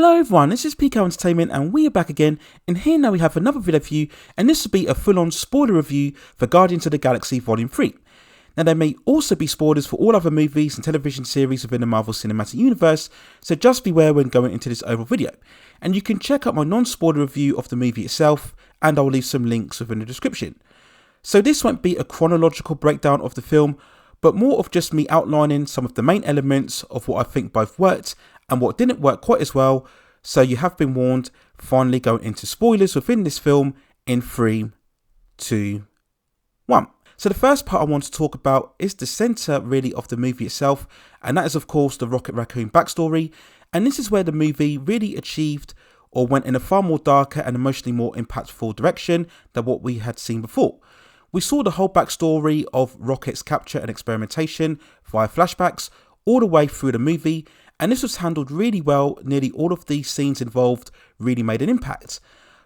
Hello everyone, this is PK Entertainment and we are back again, and here now we have another video for you, and this will be a full-on spoiler review for Guardians of the Galaxy Volume 3. Now there may also be spoilers for all other movies and television series within the Marvel Cinematic Universe, so just beware when going into this overall video. And you can check out my non-spoiler review of the movie itself, and I'll leave some links within the description. So this won't be a chronological breakdown of the film, but more of just me outlining some of the main elements of what I think both worked and what didn't work quite as well, so you have been warned. Finally going into spoilers within this film in 3, 2, 1. So the first part I want to talk about is the centre really of the movie itself, and that is of course the Rocket Raccoon backstory, and this is where the movie really achieved or went in a far more darker and emotionally more impactful direction than what we had seen before. We saw the whole backstory of Rocket's capture and experimentation via flashbacks all the way through the movie, and this was handled really well. Nearly all of these scenes involved really made an impact.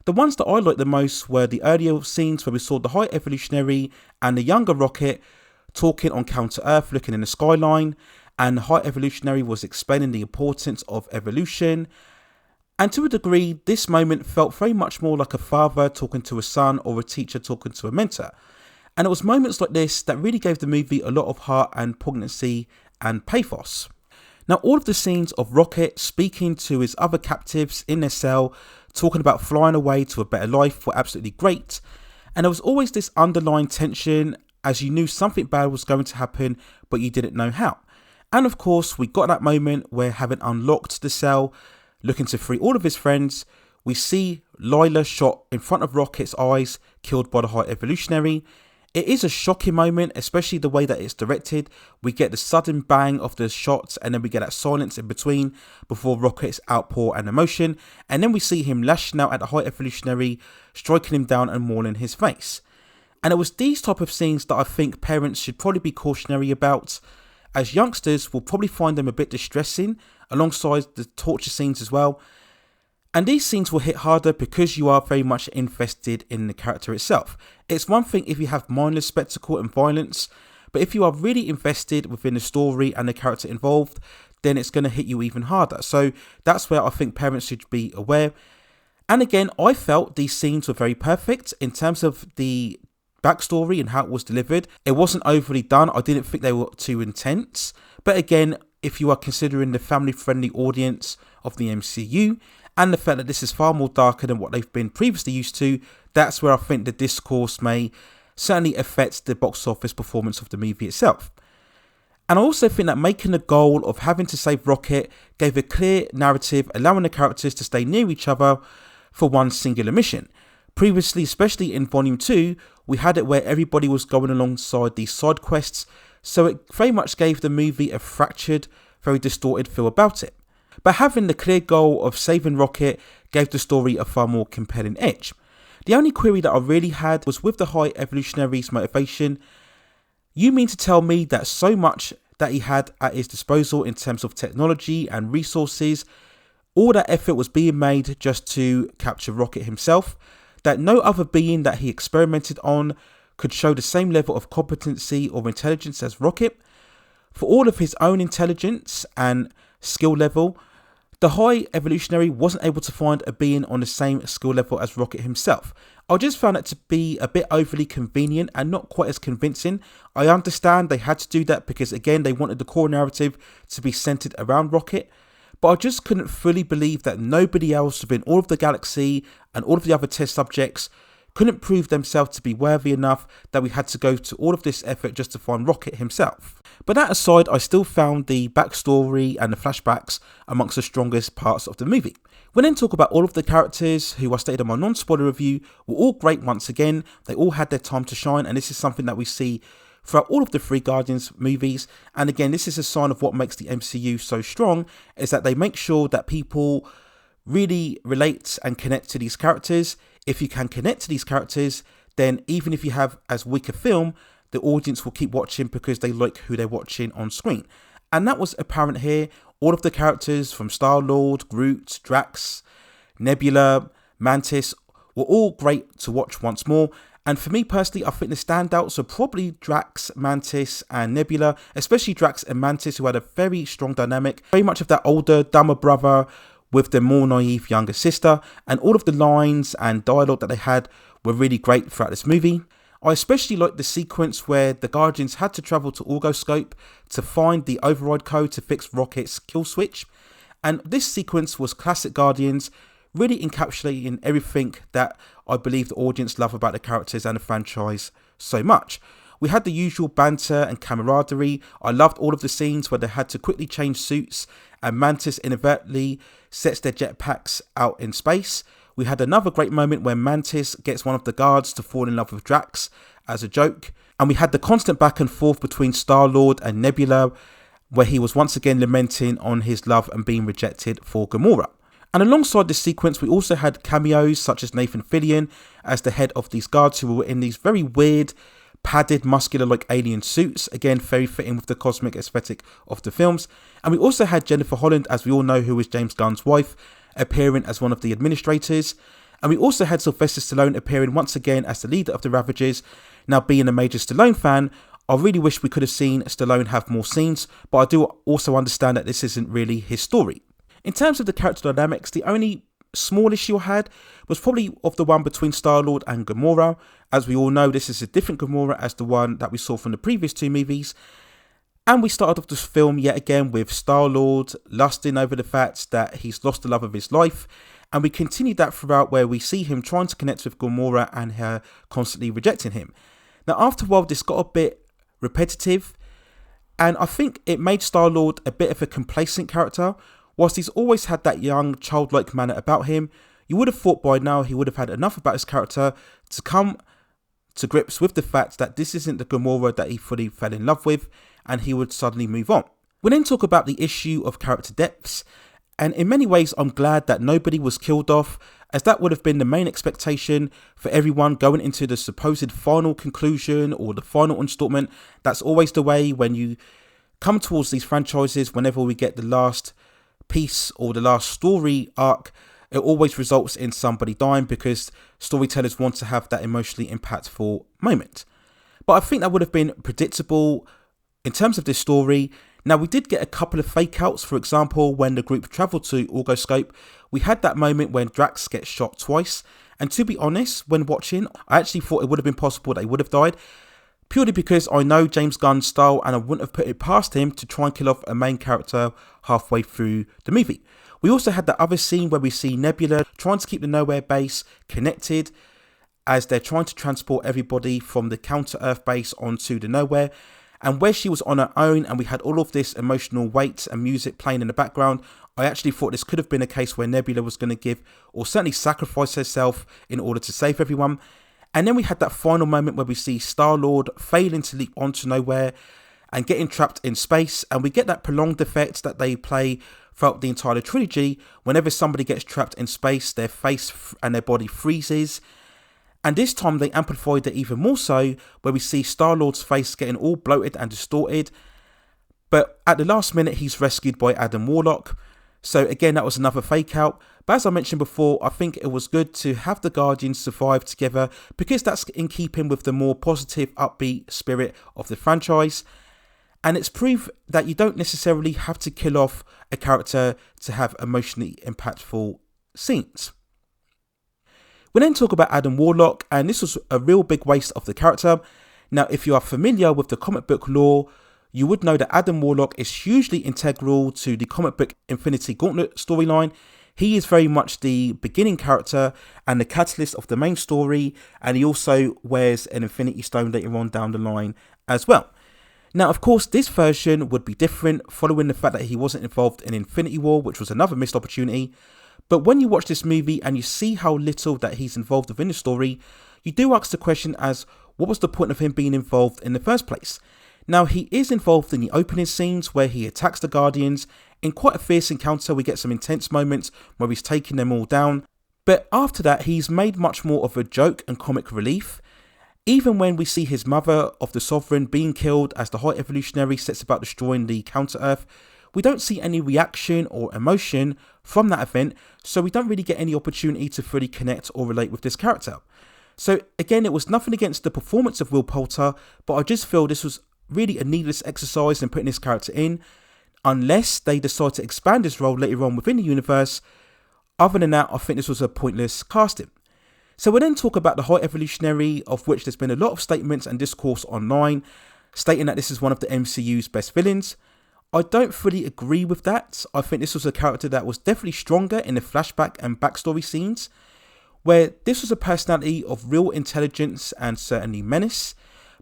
The ones that I liked the most were the earlier scenes where we saw the High Evolutionary and the younger Rocket talking on Counter-Earth, looking in the skyline, and the High Evolutionary was explaining the importance of evolution. And to a degree, this moment felt very much more like a father talking to a son or a teacher talking to a mentor. And it was moments like this that really gave the movie a lot of heart and poignancy and pathos. Now, all of the scenes of Rocket speaking to his other captives in their cell, talking about flying away to a better life, were absolutely great. And there was always this underlying tension as you knew something bad was going to happen, but you didn't know how. And of course, we got that moment where, having unlocked the cell, looking to free all of his friends, we see Lila shot in front of Rocket's eyes, killed by the High Evolutionary. It is a shocking moment, especially the way that it's directed. We get the sudden bang of the shots, and then we get that silence in between before Rocket's outpour and emotion, and then we see him lashing out at the High Evolutionary, striking him down and mauling his face. And it was these type of scenes that I think parents should probably be cautionary about, as youngsters will probably find them a bit distressing, alongside the torture scenes as well. And these scenes will hit harder because you are very much invested in the character itself. It's one thing if you have mindless spectacle and violence, but if you are really invested within the story and the character involved, then it's going to hit you even harder. So that's where I think parents should be aware. And again, I felt these scenes were very perfect in terms of the backstory and how it was delivered. It wasn't overly done. I didn't think they were too intense. But again, if you are considering the family-friendly audience of the MCU, and the fact that this is far more darker than what they've been previously used to, that's where I think the discourse may certainly affect the box office performance of the movie itself. And I also think that making the goal of having to save Rocket gave a clear narrative, allowing the characters to stay near each other for one singular mission. Previously, especially in Volume 2, we had it where everybody was going alongside these side quests, so it very much gave the movie a fractured, very distorted feel about it. But having the clear goal of saving Rocket gave the story a far more compelling edge. The only query that I really had was with the High Evolutionary's motivation. You mean to tell me that so much that he had at his disposal in terms of technology and resources, all that effort was being made just to capture Rocket himself, that no other being that he experimented on could show the same level of competency or intelligence as Rocket? For all of his own intelligence and skill level, the High Evolutionary wasn't able to find a being on the same skill level as Rocket himself. I just found that to be a bit overly convenient and not quite as convincing. I understand they had to do that because, again, they wanted the core narrative to be centered around Rocket, but I just couldn't fully believe that nobody else within all of the galaxy and all of the other test subjects couldn't prove themselves to be worthy enough that we had to go to all of this effort just to find Rocket himself. But that aside, I still found the backstory and the flashbacks amongst the strongest parts of the movie. We then talk about all of the characters who I stated in my non-spoiler review were all great once again. They all had their time to shine, and this is something that we see throughout all of the three Guardians movies. And again, this is a sign of what makes the MCU so strong, is that they make sure that people really relate and connect to these characters. If you can connect to these characters, then even if you have as weak a film, the audience will keep watching because they like who they're watching on screen. And that was apparent here. All of the characters from Star-Lord, Groot, Drax, Nebula, Mantis were all great to watch once more. And for me personally, I think the standouts are probably Drax, Mantis and Nebula, especially Drax and Mantis, who had a very strong dynamic, very much of that older, dumber brother with the more naive younger sister, and all of the lines and dialogue that they had were really great throughout this movie. I especially liked the sequence where the Guardians had to travel to Orgoscope to find the override code to fix Rocket's kill switch, and this sequence was classic Guardians, really encapsulating everything that I believe the audience love about the characters and the franchise so much. We had the usual banter and camaraderie. I loved all of the scenes where they had to quickly change suits and Mantis inadvertently sets their jetpacks out in space. We had another great moment where Mantis gets one of the guards to fall in love with Drax as a joke. And we had the constant back and forth between Star-Lord and Nebula, where he was once again lamenting on his love and being rejected for Gamora. And alongside this sequence, we also had cameos such as Nathan Fillion as the head of these guards, who were in these very weird, padded, muscular like alien suits, again very fitting with the cosmic aesthetic of the films. And we also had Jennifer Holland, as we all know, who is James Gunn's wife, appearing as one of the administrators. And we also had Sylvester Stallone appearing once again as the leader of the Ravagers. Now, being a major Stallone fan, I really wish we could have seen Stallone have more scenes, but I do also understand that this isn't really his story. In terms of the character dynamics, the only small issue I had was probably of the one between Star-Lord and Gamora. As we all know, this is a different Gamora as the one that we saw from the previous two movies. And we started off this film yet again with Star-Lord lusting over the fact that he's lost the love of his life. And we continued that throughout, where we see him trying to connect with Gamora and her constantly rejecting him. Now, after a while, this got a bit repetitive. And I think it made Star-Lord a bit of a complacent character. Whilst he's always had that young, childlike manner about him, you would have thought by now he would have had enough about his character to come to grips with the fact that this isn't the Gamora that he fully fell in love with, and he would suddenly move on. We then talk about the issue of character depths, and in many ways I'm glad that nobody was killed off, as that would have been the main expectation for everyone going into the supposed final conclusion or the final installment. That's always the way when you come towards these franchises. Whenever we get the last piece or the last story arc, it always results in somebody dying, because storytellers want to have that emotionally impactful moment. But I think that would have been predictable in terms of this story. Now, we did get a couple of fake outs. For example, when the group travelled to Orgoscope, we had that moment when Drax gets shot twice, and to be honest, when watching, I actually thought it would have been possible that he would have died, purely because I know James Gunn's style, and I wouldn't have put it past him to try and kill off a main character halfway through the movie. We also had that other scene where we see Nebula trying to keep the Nowhere base connected as they're trying to transport everybody from the Counter-Earth base onto the Nowhere. And where she was on her own and we had all of this emotional weight and music playing in the background, I actually thought this could have been a case where Nebula was going to give, or certainly sacrifice herself in order to save everyone. And then we had that final moment where we see Star-Lord failing to leap onto Nowhere and getting trapped in space. And we get that prolonged effect that they play throughout the entire trilogy. Whenever somebody gets trapped in space, their face and their body freezes. And this time they amplified it even more so, where we see Star-Lord's face getting all bloated and distorted. But at the last minute, he's rescued by Adam Warlock. So again, that was another fake out. But as I mentioned before, I think it was good to have the Guardians survive together, because that's in keeping with the more positive, upbeat spirit of the franchise. And it's proof that you don't necessarily have to kill off a character to have emotionally impactful scenes. We then talk about Adam Warlock, and this was a real big waste of the character. Now, if you are familiar with the comic book lore, you would know that Adam Warlock is hugely integral to the comic book Infinity Gauntlet storyline. He is very much the beginning character and the catalyst of the main story, and he also wears an Infinity Stone later on down the line as well. Now, of course, this version would be different following the fact that he wasn't involved in Infinity War, which was another missed opportunity. But when you watch this movie and you see how little that he's involved within the story, you do ask the question as, what was the point of him being involved in the first place? Now, he is involved in the opening scenes where he attacks the Guardians. In quite a fierce encounter, we get some intense moments where he's taking them all down. But after that, he's made much more of a joke and comic relief. Even when we see his mother of the Sovereign being killed as the High Evolutionary sets about destroying the Counter-Earth, we don't see any reaction or emotion from that event, so we don't really get any opportunity to fully connect or relate with this character. So again, it was nothing against the performance of Will Poulter, but I just feel this was really a needless exercise in putting this character in, unless they decide to expand his role later on within the universe, Other than that, I think this was a pointless casting. So we then talk about the High Evolutionary, of which there's been a lot of statements and discourse online stating that this is one of the MCU's best villains. I don't fully agree with that. I think this was a character that was definitely stronger in the flashback and backstory scenes, where this was a personality of real intelligence and certainly menace,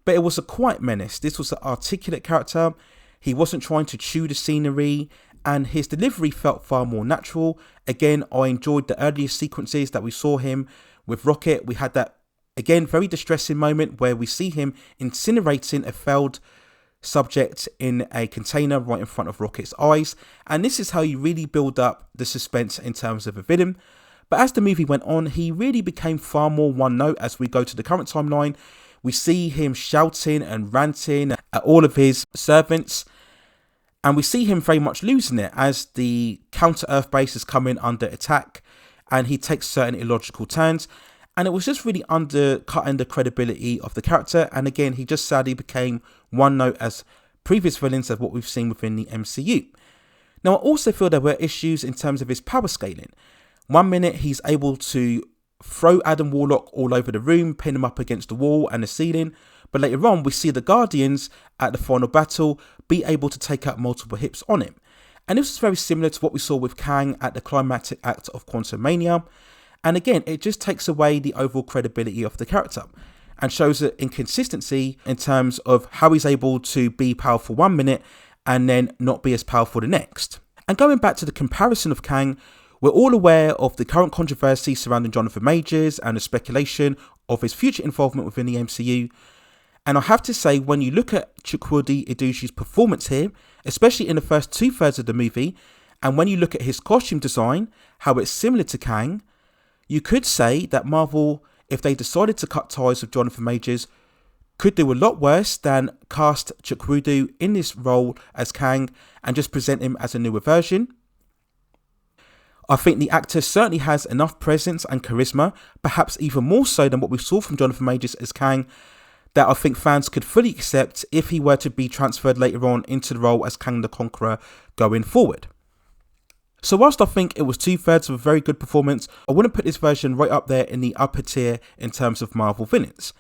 but it was a quiet menace. This was an articulate character. He wasn't trying to chew the scenery, and his delivery felt far more natural. Again, I enjoyed the earlier sequences that we saw him with Rocket. We had that, again, very distressing moment where we see him incinerating a failed subject in a container right in front of Rocket's eyes. And this is how you really build up the suspense in terms of a villain. But as the movie went on, he really became far more one note. As we go to the current timeline, we see him shouting and ranting at all of his servants. And we see him very much losing it as the counter-Earth base is coming under attack and he takes certain illogical turns. And it was just really undercutting the credibility of the character. And again, he just sadly became one note as previous villains as what we've seen within the MCU. Now, I also feel there were issues in terms of his power scaling. 1 minute, he's able to throw Adam Warlock all over the room, pin him up against the wall and the ceiling. But later on, we see the Guardians at the final battle be able to take out multiple hits on him. And this is very similar to what we saw with Kang at the climactic act of Quantumania. And again, it just takes away the overall credibility of the character and shows an inconsistency in terms of how he's able to be powerful 1 minute and then not be as powerful the next. And going back to the comparison of Kang, we're all aware of the current controversy surrounding Jonathan Majors and the speculation of his future involvement within the MCU. And I have to say, when you look at Chukwudi Iduji's performance here, especially in the first 2/3 of the movie, and when you look at his costume design, how it's similar to Kang, you could say that Marvel, if they decided to cut ties with Jonathan Majors, could do a lot worse than cast Chukwudi in this role as Kang and just present him as a newer version. I think the actor certainly has enough presence and charisma, perhaps even more so than what we saw from Jonathan Majors as Kang, that I think fans could fully accept if he were to be transferred later on into the role as Kang the Conqueror going forward. So whilst I think it was 2/3 of a very good performance, I wouldn't put this version right up there in the upper tier in terms of Marvel villains.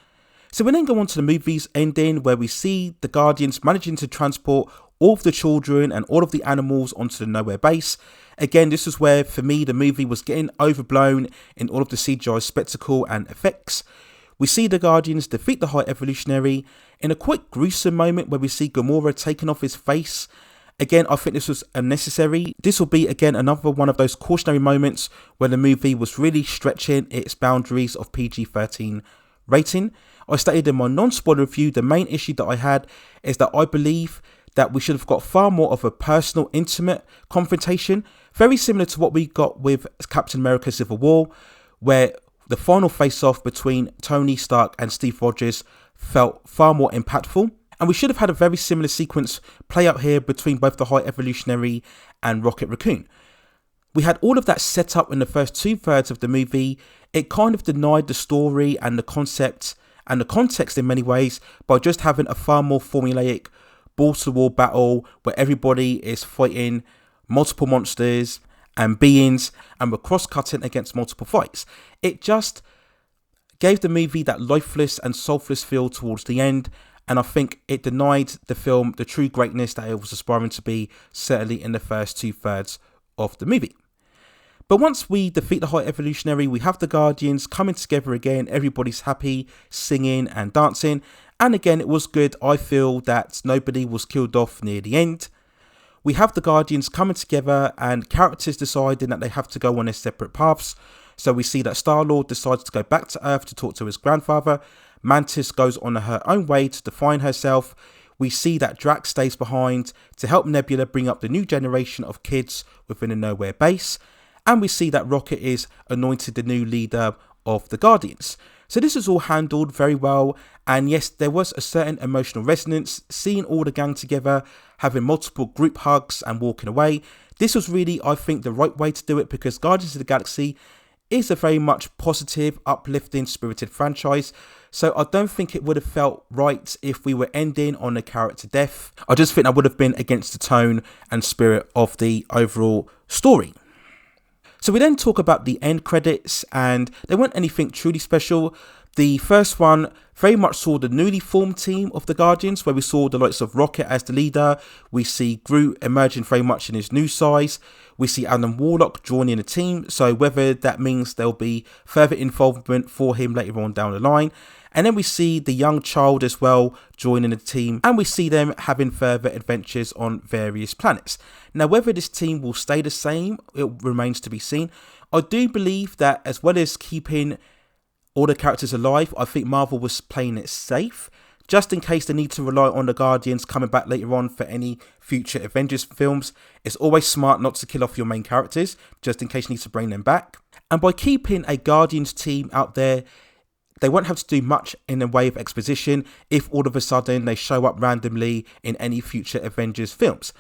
So we then go on to the movie's ending, where we see the Guardians managing to transport all of the children and all of the animals onto the Nowhere base. Again, this is where, for me, the movie was getting overblown in all of the CGI spectacle and effects. We see the Guardians defeat the High Evolutionary in a quite gruesome moment where we see Gamora taking off his face. Again, I think this was unnecessary. This will be, again, another one of those cautionary moments where the movie was really stretching its boundaries of PG-13 rating. I stated in my non-spoiler review, the main issue that I had is that I believe that we should have got far more of a personal, intimate confrontation, very similar to what we got with Captain America Civil War, where the final face-off between Tony Stark and Steve Rogers felt far more impactful. And we should have had a very similar sequence play out here between both the High Evolutionary and Rocket Raccoon. We had all of that set up in the first 2/3 of the movie. It kind of denied the story and the concept and the context in many ways by just having a far more formulaic ball-to-wall battle where everybody is fighting multiple monsters and beings and we're cross-cutting against multiple fights. It just gave the movie that lifeless and soulfless feel towards the end. And I think it denied the film the true greatness that it was aspiring to be, certainly in the first 2/3 of the movie. But once we defeat the High Evolutionary, we have the Guardians coming together again. Everybody's happy, singing and dancing. And again, it was good. I feel that nobody was killed off near the end. We have the Guardians coming together and characters deciding that they have to go on their separate paths. So we see that Star-Lord decides to go back to Earth to talk to his grandfather. Mantis goes on her own way to define herself. We see that Drax stays behind to help Nebula bring up the new generation of kids within the Nowhere base. And we see that Rocket is anointed the new leader of the Guardians. So this is all handled very well. And yes, there was a certain emotional resonance, seeing all the gang together, having multiple group hugs and walking away. This was really, I think, the right way to do it, because Guardians of the Galaxy is a very much positive, uplifting, spirited franchise. So I don't think it would have felt right if we were ending on a character death. I just think that would have been against the tone and spirit of the overall story. So we then talk about the end credits, and they weren't anything truly special. The first one very much saw the newly formed team of the Guardians, where we saw the likes of Rocket as the leader. We see Groot emerging very much in his new size. We see Adam Warlock joining the team, so whether that means there'll be further involvement for him later on down the line. And then we see the young child as well joining the team, and we see them having further adventures on various planets. Now, whether this team will stay the same, it remains to be seen. I do believe that as well as keeping all the characters alive, I think Marvel was playing it safe, just in case they need to rely on the Guardians coming back later on for any future Avengers films. It's always smart not to kill off your main characters, just in case you need to bring them back. And by keeping a Guardians team out there, they won't have to do much in the way of exposition if all of a sudden they show up randomly in any future Avengers films.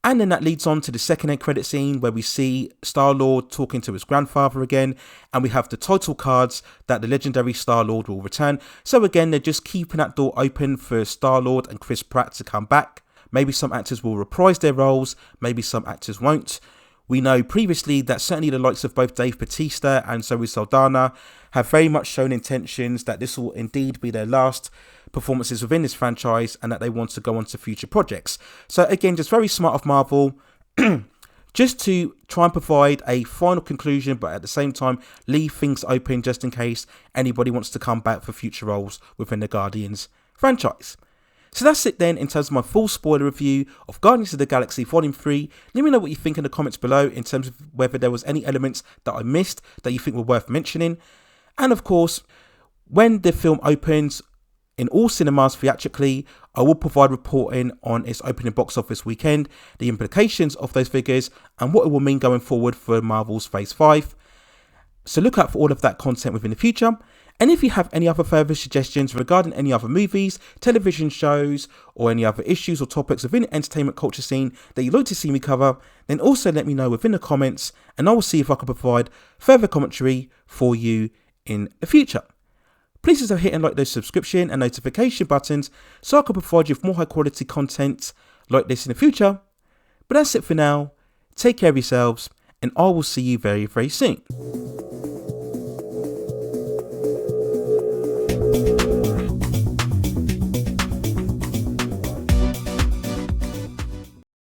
And then that leads on to the second end credit scene, where we see Star-Lord talking to his grandfather again, and we have the title cards that the legendary Star-Lord will return. So again, they're just keeping that door open for Star-Lord and Chris Pratt to come back. Maybe some actors will reprise their roles, maybe some actors won't. We know previously that certainly the likes of both Dave Bautista and Zoe Saldana have very much shown intentions that this will indeed be their last performances within this franchise, and that they want to go on to future projects. So again, just very smart of Marvel just to try and provide a final conclusion, but at the same time leave things open just in case anybody wants to come back for future roles within the Guardians franchise. So that's it then in terms of my full spoiler review of Guardians of the Galaxy Volume 3. Let me know what you think in the comments below in terms of whether there was any elements that I missed that you think were worth mentioning. And of course, when the film opens in all cinemas theatrically, I will provide reporting on its opening box office weekend, the implications of those figures, and what it will mean going forward for Marvel's Phase 5. So look out for all of that content within the future. And if you have any other further suggestions regarding any other movies, television shows, or any other issues or topics within the entertainment culture scene that you'd like to see me cover, then also let me know within the comments, and I will see if I can provide further commentary for you in the future. Please consider hitting like those subscription and notification buttons so I can provide you with more high quality content like this in the future. But that's it for now. Take care of yourselves, and I will see you very, very soon.